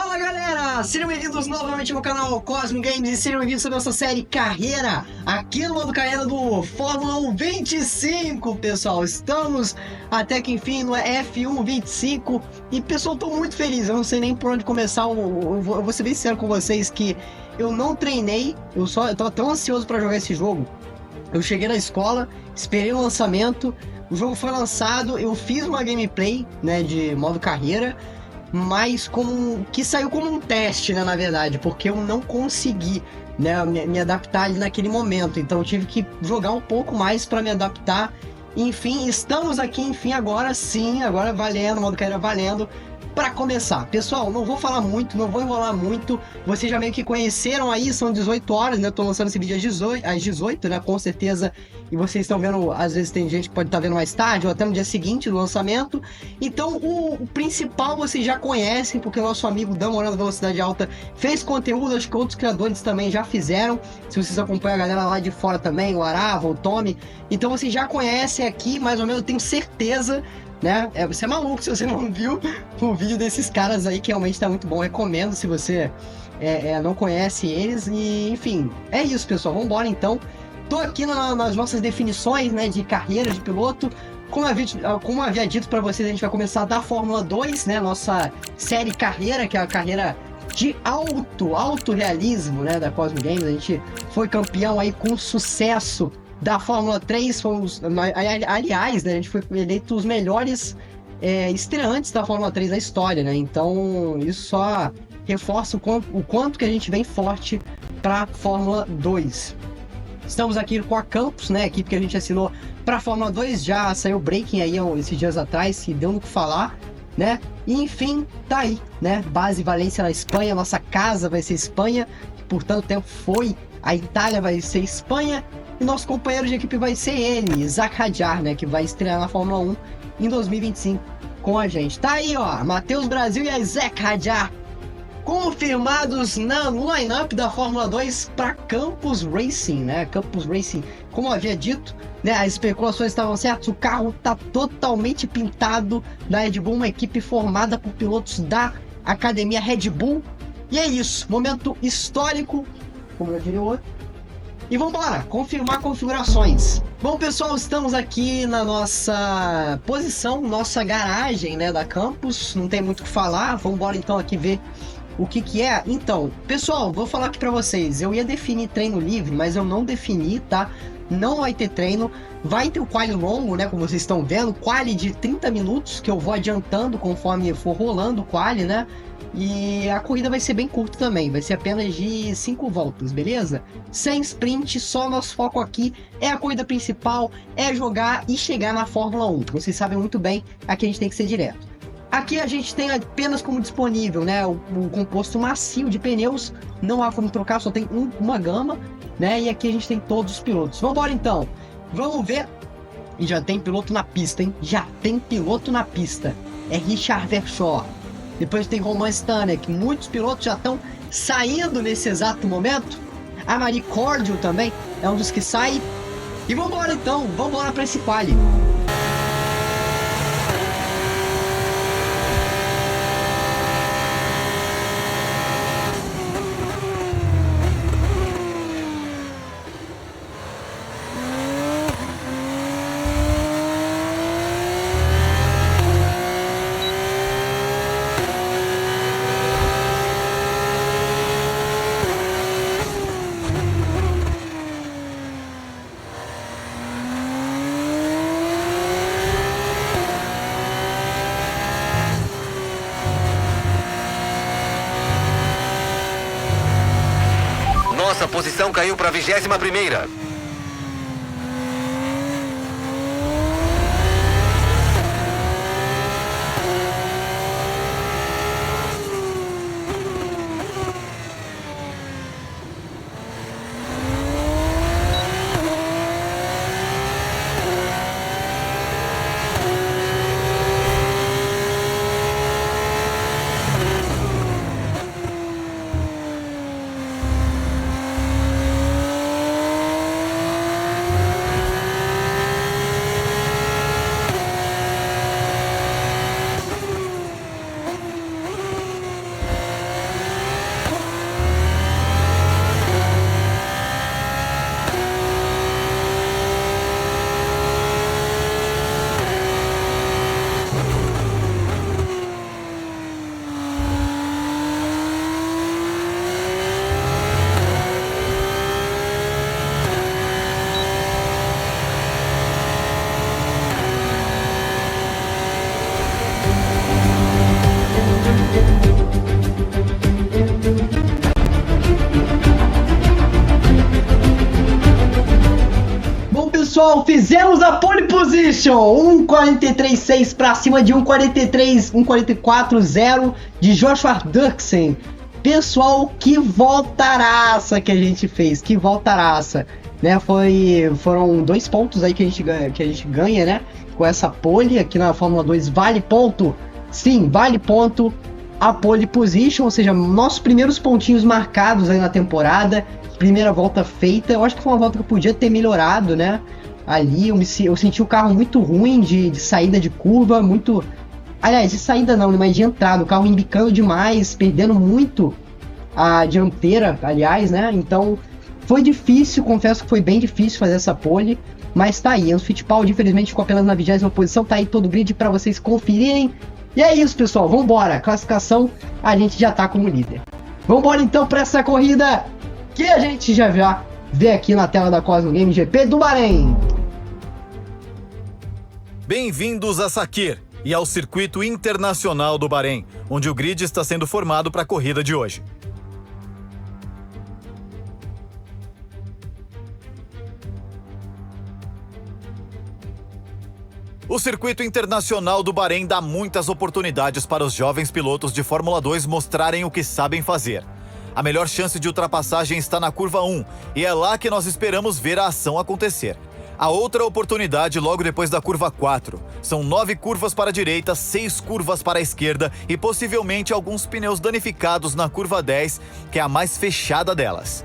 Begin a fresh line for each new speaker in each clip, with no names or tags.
Fala galera, sejam bem-vindos novamente ao canal Cosmo Games e sejam bem-vindos à nossa série Carreira, aqui no modo carreira do Fórmula 1 25, pessoal. Estamos até que enfim no F1 25 e pessoal, tô muito feliz, eu não sei nem por onde começar, eu vou ser bem sincero com vocês que eu não treinei, eu tava tão ansioso para jogar esse jogo. Eu cheguei na escola, esperei o lançamento, o jogo foi lançado, eu fiz uma gameplay, né, de modo carreira, mas que saiu como um teste, né, na verdade, porque eu não consegui, né, me adaptar ali naquele momento, então eu tive que jogar um pouco mais para me adaptar. Enfim, estamos aqui, enfim, agora sim, agora valendo, modo carreira valendo, para começar. Pessoal, não vou falar muito, não vou enrolar muito, vocês já meio que conheceram aí, são 18 horas, né, eu tô lançando esse vídeo às 18, né, com certeza, e vocês estão vendo, às vezes tem gente que pode estar vendo mais tarde, ou até no dia seguinte do lançamento. Então, o principal vocês já conhecem, porque o nosso amigo Dan Morando Velocidade Alta fez conteúdo, acho que outros criadores também já fizeram, se vocês acompanham a galera lá de fora também, o Arava, o Tommy, então vocês já conhecem aqui, mais ou menos, eu tenho certeza, né? Você é maluco se você não viu o vídeo desses caras aí, que realmente tá muito bom. Recomendo se você não conhece eles. E enfim, é isso, pessoal. Vambora então. Tô aqui nas nossas definições, né, de carreira de piloto. Como havia dito para vocês, a gente vai começar da Fórmula 2, né? Nossa série carreira, que é a carreira de alto realismo, né, da Cosmo Games. A gente foi campeão aí com sucesso da Fórmula 3, fomos, aliás, né, a gente foi eleito os melhores estreantes da Fórmula 3 da história, né? Então isso só reforça o quanto que a gente vem forte para Fórmula 2. Estamos aqui com a Campos, né, equipe que a gente assinou para Fórmula 2, já saiu o breaking aí esses dias atrás, que deu no que falar, né? E enfim, tá aí, né? Base Valência na Espanha, nossa casa vai ser Espanha, que por tanto tempo foi, a Itália vai ser Espanha. E nosso companheiro de equipe vai ser ele, Zac Hadjar, né, que vai estrear na Fórmula 1 em 2025 com a gente. Tá aí, ó, Matheus Brasil e Zac Hadjar confirmados no line-up da Fórmula 2 para Campos Racing, né? Campos Racing, como eu havia dito, né, as especulações estavam certas, o carro tá totalmente pintado da Red Bull, uma equipe formada por pilotos da Academia Red Bull. E é isso, momento histórico, como eu diria o outro. E vamos embora, confirmar configurações. Bom, pessoal, estamos aqui na nossa posição, nossa garagem, né, da Campus. Não tem muito o que falar, vamos embora então aqui ver o que é. Então, pessoal, vou falar aqui pra vocês. Eu ia definir treino livre, mas eu não defini, tá? Não vai ter treino. Vai ter o quali longo, né, como vocês estão vendo. Quali de 30 minutos, que eu vou adiantando conforme for rolando o quali, né? E a corrida vai ser bem curta também, vai ser apenas de 5 voltas, beleza? Sem sprint, só nosso foco aqui é a corrida principal, é jogar e chegar na Fórmula 1. Vocês sabem muito bem, aqui a gente tem que ser direto. Aqui a gente tem apenas como disponível, né, o composto macio de pneus, não há como trocar, só tem uma gama, né? E aqui a gente tem todos os pilotos. Vamos embora então, vamos ver. E já tem piloto na pista, hein? Já tem piloto na pista. É Richard Verschoor. Depois tem Romain Stanek, muitos pilotos já estão saindo nesse exato momento. A Marie Cordio também é um dos que sai. E vamos embora então, vamos embora para esse quali.
Nossa posição caiu para a 21ª.
pessoal, fizemos a pole position, 1:43.6 para cima de 1:44.0 de Joshua Dirksen. Pessoal, que voltaraça que a gente fez, que voltaraça, né? Foram 2 pontos aí que a gente ganha, né? Com essa pole aqui na Fórmula 2, vale ponto? Sim, vale ponto a pole position, ou seja, nossos primeiros pontinhos marcados aí na temporada, primeira volta feita. Eu acho que foi uma volta que eu podia ter melhorado, né? Ali eu senti o carro muito ruim de saída de curva, muito... Aliás, de saída não, mas de entrada, o carro embicando demais, perdendo muito a dianteira, aliás, né? Então, foi difícil, confesso que foi bem difícil fazer essa pole, mas tá aí. O Fittipaldi, infelizmente, ficou apenas na 20ª posição, tá aí todo o grid para vocês conferirem. E é isso, pessoal, vambora. Classificação, a gente já tá como líder. Vambora, então, para essa corrida que a gente já vê aqui na tela da Cosmo Game GP do Bahrein.
Bem-vindos a Sakhir e ao Circuito Internacional do Bahrein, onde o grid está sendo formado para a corrida de hoje. O Circuito Internacional do Bahrein dá muitas oportunidades para os jovens pilotos de Fórmula 2 mostrarem o que sabem fazer. A melhor chance de ultrapassagem está na curva 1, e é lá que nós esperamos ver a ação acontecer. A outra oportunidade logo depois da curva 4. São 9 curvas para a direita, 6 curvas para a esquerda e possivelmente alguns pneus danificados na curva 10, que é a mais fechada delas.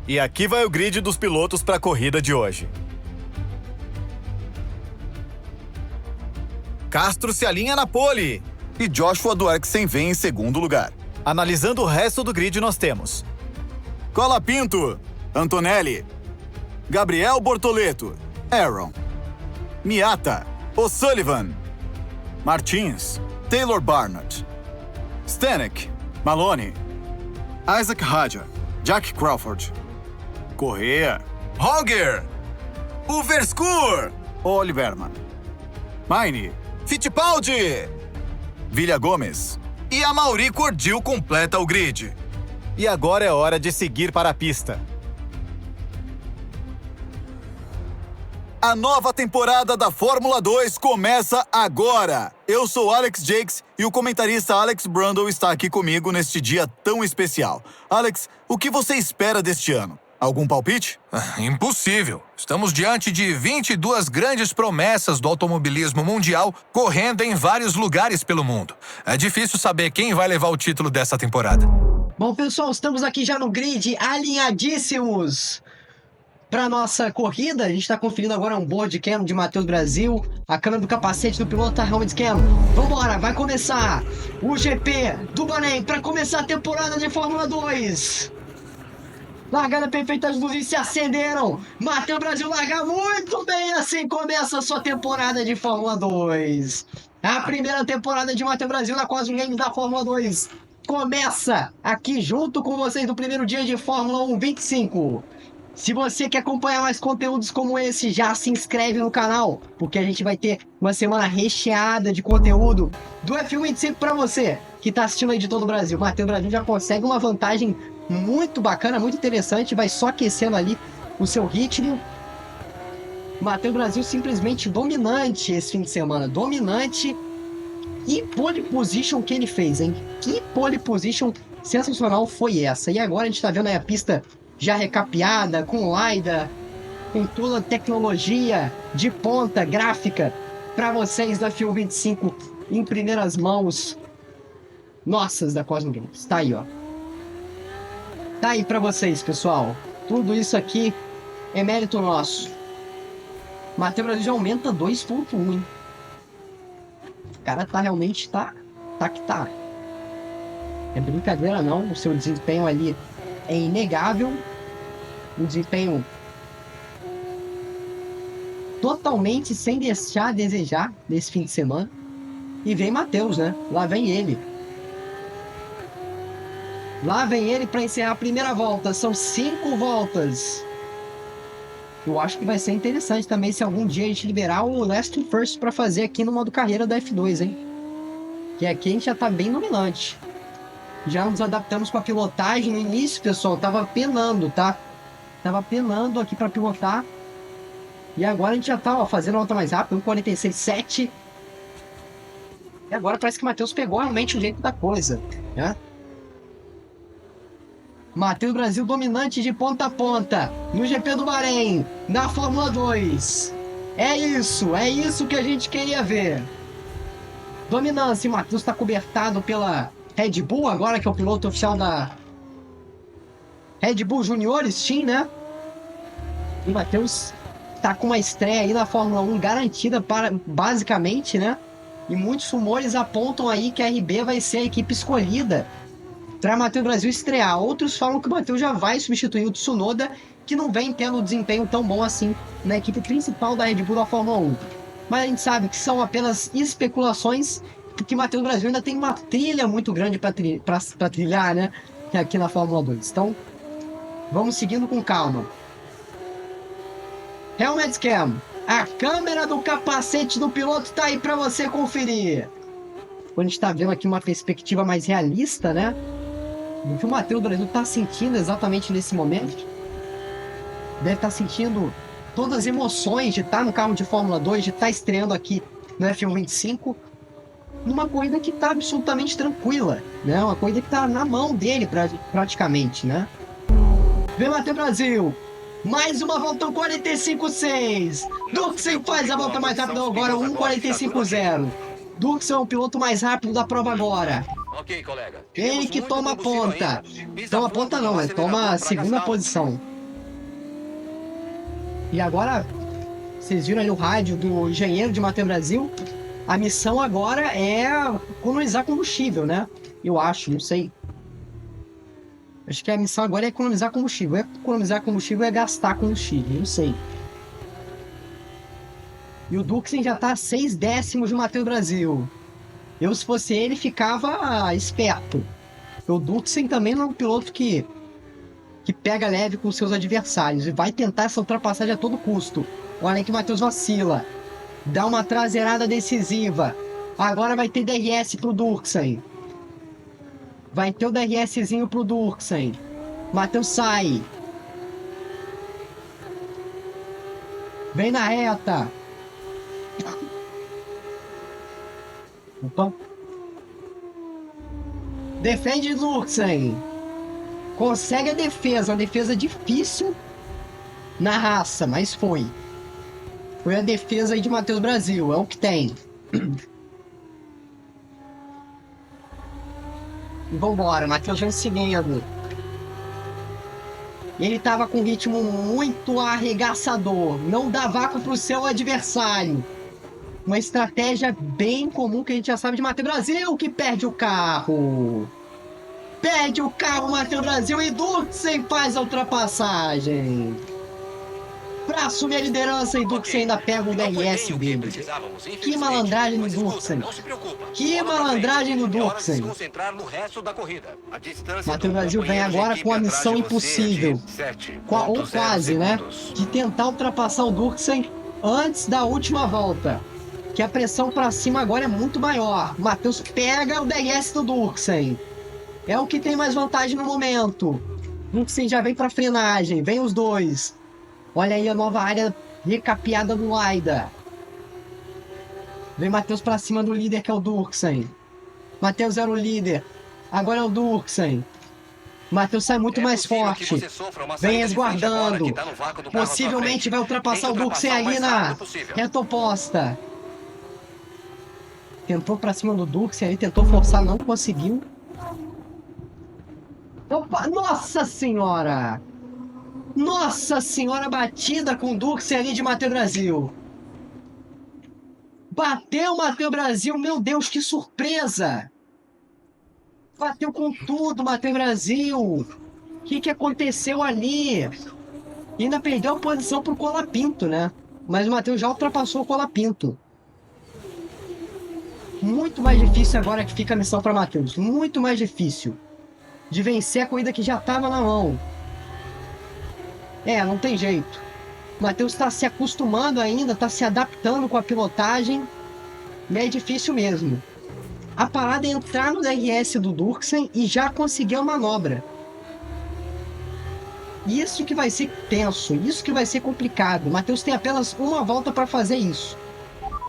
E aqui vai o grid dos pilotos para a corrida de hoje. Castro se alinha na pole e Joshua Dirksen vem em segundo lugar. Analisando o resto do grid nós temos Colapinto, Antonelli, Gabriel Bortoleto, Aaron, Miata, O'Sullivan, Martins, Taylor Barnett, Stanek, Maloney, Isaac Hadja, Jack Crawford, Correa, Roger, Uverskur, Oliverman, Maini, Fittipaldi, Vilha Gomes e a Mauri Cordil completa o grid. E agora é hora de seguir para a pista. A nova temporada da Fórmula 2 começa agora! Eu sou Alex Jakes e o comentarista Alex Brundle está aqui comigo neste dia tão especial. Alex, o que você espera deste ano? Algum palpite?
Impossível. Estamos diante de 22 grandes promessas do automobilismo mundial correndo em vários lugares pelo mundo. É difícil saber quem vai levar o título dessa temporada.
Bom, pessoal, estamos aqui já no grid, alinhadíssimos para nossa corrida. A gente está conferindo agora um board cam de Matheus Brasil, a câmera do capacete do piloto tá helmet cam. Vambora, vai começar o GP do Bahrein para começar a temporada de Fórmula 2. Largada perfeita, as luzes se acenderam. Matheus Brasil larga muito bem, assim começa a sua temporada de Fórmula 2. A primeira temporada de Matheus Brasil na Cosmo Games da Fórmula 2 começa aqui junto com vocês no primeiro dia de Fórmula 1 25. Se você quer acompanhar mais conteúdos como esse, já se inscreve no canal, porque a gente vai ter uma semana recheada de conteúdo do F1 25 para você que está assistindo aí de todo o Brasil. Matheus Brasil já consegue uma vantagem muito bacana, muito interessante, vai só aquecendo ali o seu ritmo. Matheus Brasil simplesmente dominante esse fim de semana, dominante. E pole position que ele fez, hein? Que pole position sensacional foi essa? E agora a gente tá vendo aí a pista já recapeada, com LiDAR, com toda a tecnologia de ponta gráfica para vocês da F1 25 em primeiras mãos nossas da Cosmo Games. Tá aí, ó. Tá aí pra vocês, pessoal. Tudo isso aqui é mérito nosso. Matheus Brasil já aumenta 2.1, hein? O cara tá realmente... Tá que tá. É brincadeira não. O seu desempenho ali é inegável. Um desempenho totalmente sem deixar a desejar nesse fim de semana. E vem Matheus, né? Lá vem ele. Lá vem ele para encerrar a primeira volta. São 5 voltas. Eu acho que vai ser interessante também se algum dia a gente liberar o Last First para fazer aqui no modo carreira da F2, hein? Que aqui a gente já tá bem dominante. Já nos adaptamos com a pilotagem. No início, pessoal, tava penando, tá? Tava penando aqui para pilotar. E agora a gente já tá, ó, fazendo a volta mais rápida, 1:46.7. E agora parece que o Matheus pegou realmente o jeito da coisa, né? Matheus Brasil dominante de ponta a ponta no GP do Bahrein, na Fórmula 2. É isso que a gente queria ver. Dominância, Matheus está cobertado pela Red Bull, agora que é o piloto oficial da Red Bull Juniores Team, né? E o Matheus tá com uma estreia aí na Fórmula 1 garantida, basicamente, né? E muitos rumores apontam aí que a RB vai ser a equipe escolhida para Matheus Brasil estrear. Outros falam que o Matheus já vai substituir o Tsunoda, que não vem tendo um desempenho tão bom assim na equipe principal da Red Bull da Fórmula 1. Mas a gente sabe que são apenas especulações, porque o Matheus Brasil ainda tem uma trilha muito grande para trilhar, né? Aqui na Fórmula 2. Então, vamos seguindo com calma. Helmet Cam. A câmera do capacete do piloto tá aí para você conferir. A gente tá vendo aqui uma perspectiva mais realista, né? Do que o Matheus Brasil tá sentindo exatamente nesse momento. Deve estar sentindo todas as emoções de estar no carro de Fórmula 2, de estar estreando aqui no F1 25, numa corrida que tá absolutamente tranquila, né? Uma corrida que tá na mão dele praticamente, né? Vem Matheus Brasil! Mais uma volta 1:45.6. Duxen faz a volta mais rápida agora, 1:45.0. Duxen é o piloto mais rápido da prova agora.
Ok, colega.
Ele que toma a ponta. Toma a ponta não, ele toma a segunda posição. E agora, vocês viram ali o rádio do engenheiro de Matheus Brasil? A missão agora é economizar combustível, né? Eu acho, não sei. Acho que a missão agora é economizar combustível. É economizar combustível, é gastar combustível, não sei. E o Duxen já tá a 6 décimos de Matheus Brasil. Eu, se fosse ele, ficava esperto. O Duxen também não é um piloto que pega leve com seus adversários e vai tentar essa ultrapassagem a todo custo. Olha que o Matheus vacila. Dá uma traseirada decisiva. Agora vai ter DRS pro Duxen. Vai ter o DRSzinho pro Duxen. Matheus sai. Vem na reta. Opa. Defende Duxen. Consegue a defesa. Uma defesa difícil na raça, mas foi. Foi a defesa aí de Matheus Brasil. É o que tem. E vambora, Matheus vem seguindo. Ele tava com um ritmo muito arregaçador. Não dá vácuo pro seu adversário. Uma estratégia bem comum que a gente já sabe de Matheus Brasil, que perde o carro. Perde o carro, Matheus Brasil, e Duxen faz a ultrapassagem. Pra assumir a liderança, e Duxen ainda pega o DRS dele. Que malandragem no Duxen. Que malandragem no Duxen. Matheus Brasil vem agora com a missão impossível. Ou quase, né? De tentar ultrapassar o Duxen antes da última volta. Que a pressão pra cima agora é muito maior. Matheus pega o DRS do Duxen. É o que tem mais vantagem no momento. Duxen já vem pra frenagem. Vem os dois. Olha aí a nova área recapeada do Laida. Vem Matheus pra cima do líder, que é o Duxen. Matheus era o líder. Agora é o Duxen. Matheus sai muito mais forte. Vem resguardando. Possivelmente vai ultrapassar o Duxen ali na reta oposta. Tentou pra cima do Duxen ali, tentou forçar, não conseguiu. Opa, nossa senhora! Nossa senhora, batida com o Duxen ali de Matheus Brasil. Bateu o Matheus Brasil, meu Deus, que surpresa! Bateu com tudo, Matheus Brasil. O que aconteceu ali? E ainda perdeu a posição pro Colapinto, né? Mas o Matheus já ultrapassou o Colapinto. Muito mais difícil agora que fica a missão para Matheus. Muito mais difícil. De vencer a corrida que já estava na mão. É, não tem jeito. O Matheus está se acostumando ainda, está se adaptando com a pilotagem. E é difícil mesmo. A parada é entrar no DRS do Duxen e já conseguir a manobra. Isso que vai ser tenso, isso que vai ser complicado. O Matheus tem apenas uma volta para fazer isso.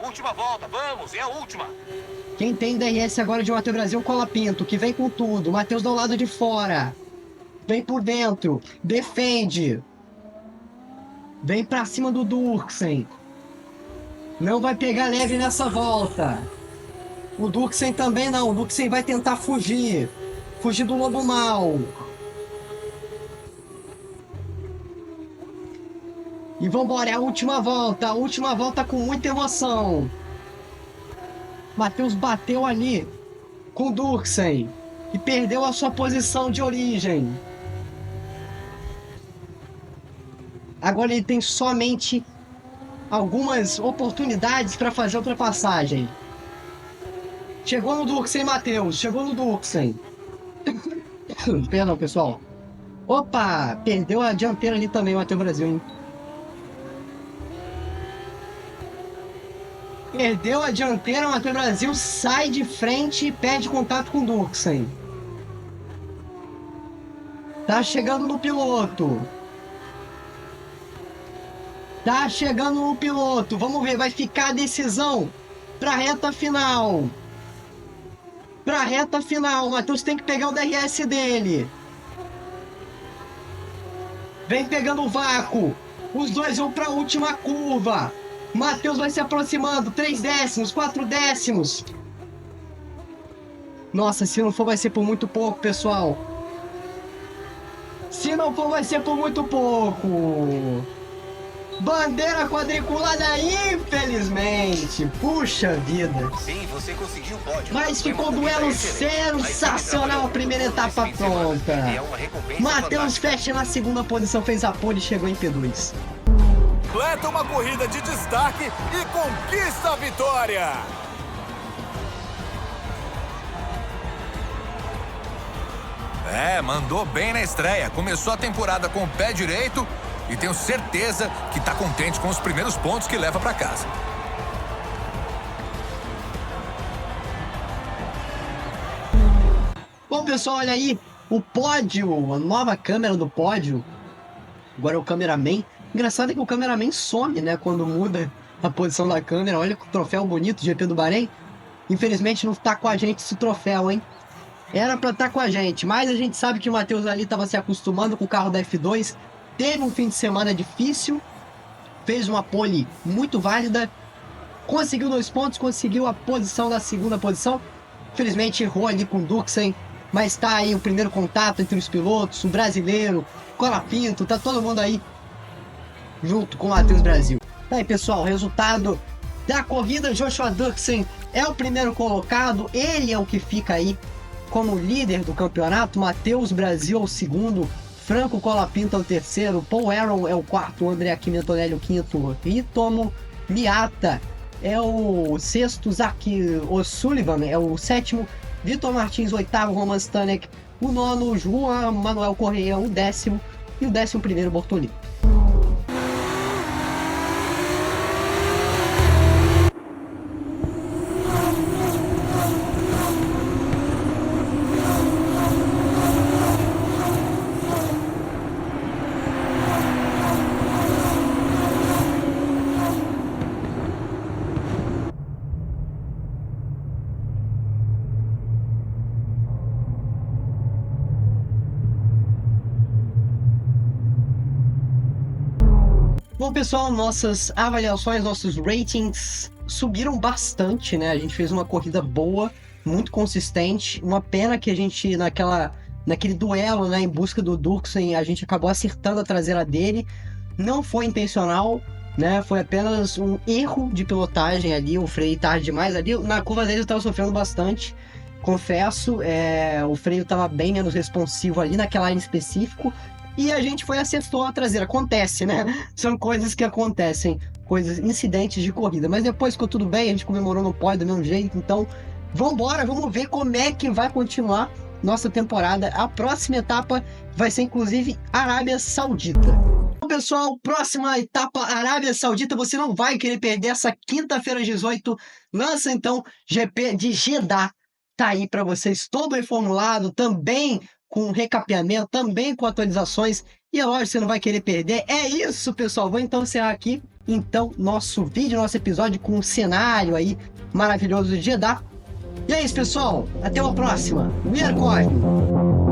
Última volta, vamos, é a última.
Quem tem DRS agora de Matheus Brasil, Colapinto, que vem com tudo. Matheus do lado de fora. Vem por dentro, defende. Vem pra cima do Durksen. Não vai pegar leve nessa volta. O Durksen também não. O Durksen vai tentar fugir. Fugir do lobo mau. E vambora, é a última volta. A última volta com muita emoção. Matheus bateu ali com o Durksen. E perdeu a sua posição de origem. Agora ele tem somente algumas oportunidades para fazer a ultrapassagem. Chegou no Durksen, Matheus. Chegou no Durksen. Perdão, pessoal. Opa! Perdeu a dianteira ali também, o Matheus Brasil, hein? Perdeu a dianteira, o Matheus Brasil sai de frente e perde contato com o Durksen. Tá chegando no piloto. Tá chegando no piloto. Vamos ver, vai ficar a decisão pra reta final. Pra reta final. O Matheus tem que pegar o DRS dele. Vem pegando o vácuo. Os dois vão pra última curva. Matheus vai se aproximando. 3 décimos, 4 décimos. Nossa, se não for vai ser por muito pouco, pessoal. Se não for vai ser por muito pouco. Bandeira quadriculada, infelizmente. Puxa vida.
Sim, você conseguiu o pódio.
Mas ficou um duelo sensacional. A primeira etapa pronta.
É uma recompensa
Matheus
fantástica.
fecha na segunda posição, fez a pole e chegou em P2.
Completa uma corrida de destaque e conquista a vitória!
Mandou bem na estreia. Começou a temporada com o pé direito e tenho certeza que tá contente com os primeiros pontos que leva para casa.
Bom, pessoal, olha aí o pódio, a nova câmera do pódio. Agora é o cameraman. Engraçado é que o cameraman some, né, quando muda a posição da câmera. Olha que troféu bonito, GP do Bahrein. Infelizmente não tá com a gente esse troféu, hein? Era pra estar com a gente, mas a gente sabe que o Matheus ali estava se acostumando com o carro da F2. Teve um fim de semana difícil. Fez uma pole muito válida. Conseguiu 2 pontos, conseguiu a posição da segunda posição. Infelizmente errou ali com o Durksen. Mas tá aí o primeiro contato entre os pilotos, o brasileiro, Colapinto, tá todo mundo aí junto com o Matheus Brasil. Tá aí, pessoal, resultado da corrida. Joshua Durksen é o primeiro colocado, ele é o que fica aí como líder do campeonato. Matheus Brasil é o segundo, Franco Colapinto é o terceiro, Paul Aaron é o quarto, André Kimi Antonelli o quinto, e Tomo Miata é o sexto, Zaki O'Sullivan é o sétimo, Vitor Martins, oitavo, Roman Stanek, o nono, João Manuel Correia, o décimo, e o 11º, Bortolini. Bom, pessoal, nossas avaliações, nossos ratings subiram bastante, né? A gente fez uma corrida boa, muito consistente. Uma pena que a gente, naquele duelo, né, em busca do Durksen, a gente acabou acertando a traseira dele. Não foi intencional, né? Foi apenas um erro de pilotagem ali. Eu freio tarde demais ali. Na curva dele eu estava sofrendo bastante, confesso. O freio estava bem menos responsivo ali naquela área em específico. E a gente acertou a traseira. Acontece, né? São coisas que acontecem. Incidentes de corrida. Mas depois ficou tudo bem, a gente comemorou no pódio do mesmo jeito. Então, vambora, vamos ver como é que vai continuar nossa temporada. A próxima etapa vai ser, inclusive, Arábia Saudita. Então, pessoal, próxima etapa, Arábia Saudita. Você não vai querer perder essa quinta-feira às 18. Lança, então, GP de Jeddah. Tá aí para vocês, todo reformulado, também com recapeamento, também com atualizações E é lógico, você não vai querer perder. É isso, pessoal. Vou então encerrar aqui nosso vídeo, nosso episódio com um cenário aí maravilhoso de Jeddah. E é isso, pessoal. Até uma próxima. Mir Cosmo.